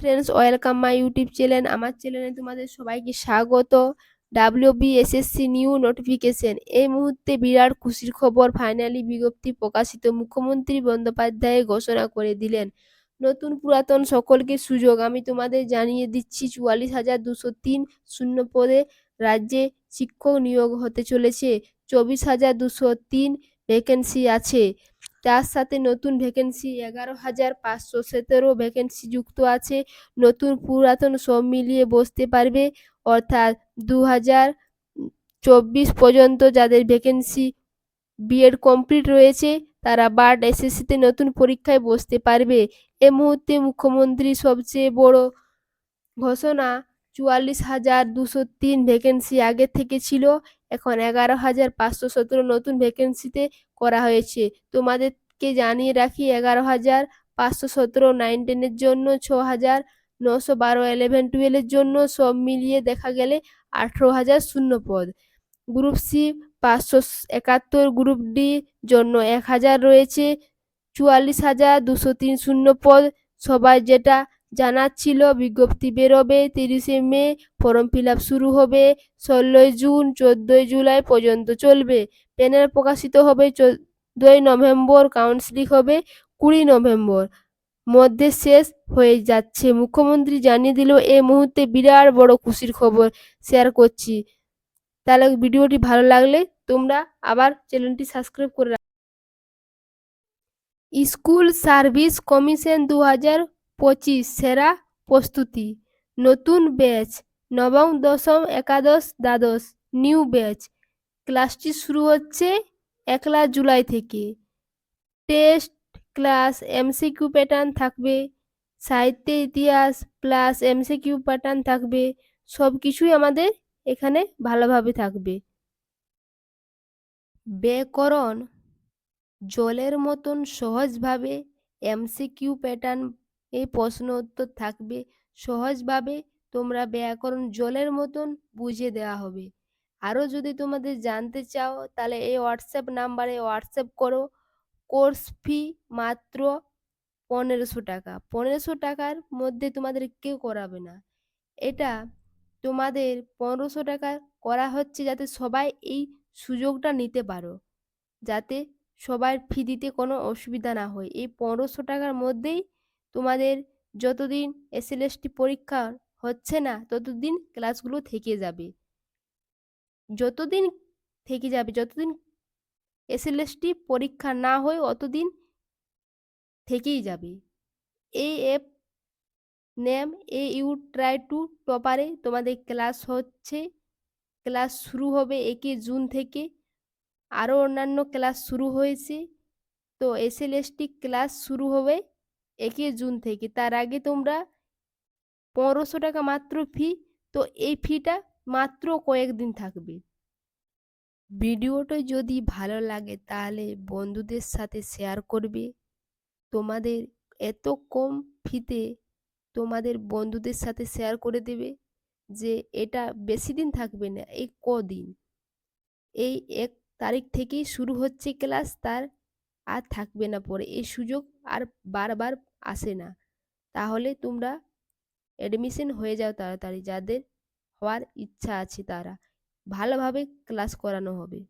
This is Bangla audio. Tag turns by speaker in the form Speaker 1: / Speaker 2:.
Speaker 1: Friends, welcome my YouTube channel. আমার চ্যানেলে তোমাদের সবাইকে স্বাগত। WBSSC new notification. এই মুহূর্তে বিরাট খুশির খবর, ফাইনালি বিজ্ঞপ্তি প্রকাশিত। মুখ্যমন্ত্রী বন্দ্যোপাধ্যায় ঘোষণা করে দিলেন নতুন পুরাতন সকলকে সুযোগ। আমি তোমাদের জানিয়ে দিচ্ছি 44,203 শূন্য পদে রাজ্যে শিক্ষক নিয়োগ হতে চলেছে। 24,203 ভ্যাকেন্সি আছে। তার সাথে নতুন ভ্যাকেন্সি 11,517 ভ্যাকেন্সি যুক্ত আছে। নতুন পুরাতন সব মিলিয়ে বসতে পারবে, অর্থাৎ 2024 পর্যন্ত যাদের ভ্যাকেন্সি বিএড কমপ্লিট রয়েছে তারা বার্ড এসএসসিতে নতুন পরীক্ষায় বসতে পারবে। এ মুহূর্তে মুখ্যমন্ত্রীর সবচেয়ে বড় ঘোষণা, 44,203 ভ্যাকেন্সি আগে থেকে ছিল, এখন 11,517 নতুন ভ্যাকেন্সিতে করা হয়েছে। তোমাদেরকে জানিয়ে রাখি, 11,517 9-10 জন্য, 6,912 11-12 জন্য, সব মিলিয়ে দেখা গেলে 18,000 শূন্য পদ। গ্রুপ সি 571, গ্রুপ ডি জন্য 1,000 রয়েছে। 44,203 শূন্য পদ। সবাই যেটা জানার ছিল, বিজ্ঞপ্তি বেরোবে 30শে মে, ফর্ম ফিল আপ শুরু হবে 16ই জুন, 14ই জুলাই পর্যন্ত চলবে। প্যানেল প্রকাশিত হবে 14ই নভেম্বর, কাউন্সিলিং হবে 20 নভেম্বর। মধ্যে শেষ হয়ে যাচ্ছে। মুখ্যমন্ত্রী জানিয়ে দিল, এই মুহূর্তে বিরাট বড় খুশির খবর শেয়ার করছি। তাহলে ভিডিওটি ভালো লাগলে তোমরা আবার চ্যানেলটি সাবস্ক্রাইব করে রাখো। স্কুল সার্ভিস কমিশন 2025 সেরা প্রস্তুতি। নতুন ব্যাচ, নবম, দশম, একাদশ, দ্বাদশ নিউ ব্যাচ। ক্লাসটি শুরু হচ্ছে 1 জুলাই থেকে। টেস্ট, ক্লাস, এমসিকিউ প্যাটার্ন থাকবে। সাহিত্য, ইতিহাস প্লাস এমসিকিউ প্যাটার্ন থাকবে। সব কিছুই আমাদের এখানে ভালোভাবে থাকবে। ব্যাকরণ জলের মতন সহজভাবে, এমসিকিউ প্যাটার্ন এই প্রশ্ন উত্তর থাকবে। সহজভাবে তোমরা ব্যাকরণ জলের মতন বুঝিয়ে দেওয়া হবে। আরও যদি তোমাদের জানতে চাও তাহলে এই হোয়াটসঅ্যাপ নাম্বারে হোয়াটসঅ্যাপ করো। কোর্স ফি মাত্র 1500 টাকা। 1500 টাকার মধ্যে তোমাদের কেউ করাবে না। এটা তোমাদের 1500 টাকা করা হচ্ছে যাতে সবাই এই সুযোগটা নিতে পারো, যাতে সবার ফি দিতে কোনো অসুবিধা না হয়। এই 1500 টাকার মধ্যেই তোমাদের যতদিন এসএলএসটি পরীক্ষা হচ্ছে না ততদিন ক্লাসগুলো থেকে যাবে। যতদিন এসএলএসটি পরীক্ষা না হয় অতদিন থেকেই যাবে। এই app name you try to টপারে তোমাদের ক্লাস হচ্ছে। ক্লাস শুরু হবে 1 জুন থেকে। আরও অন্যান্য ক্লাস শুরু হয়েছে। তো এসএলএসটি ক্লাস শুরু হবে 1 জুন থেকে। তার আগে তোমরা 1500 টাকা মাত্র ফি। তো এই ফিটা মাত্র কয়েকদিন থাকবে। ভিডিওটা যদি ভালো লাগে তাহলে বন্ধুদের সাথে শেয়ার করবে। তোমাদের এত কম ফিতে তোমাদের বন্ধুদের সাথে শেয়ার করে দেবে যে এটা বেশি দিন থাকবে না, এই কদিন। এই 1 তারিখ থেকেই শুরু হচ্ছে ক্লাস, তার আর থাকবে না পরে। এই সুযোগ আর বারবার আসে না। তাহলে তোমরা অ্যাডমিশন হয়ে যাও তাড়াতাড়ি। যাদের হওয়ার ইচ্ছা আছে তারা ভালোভাবে ক্লাস করানো হবে।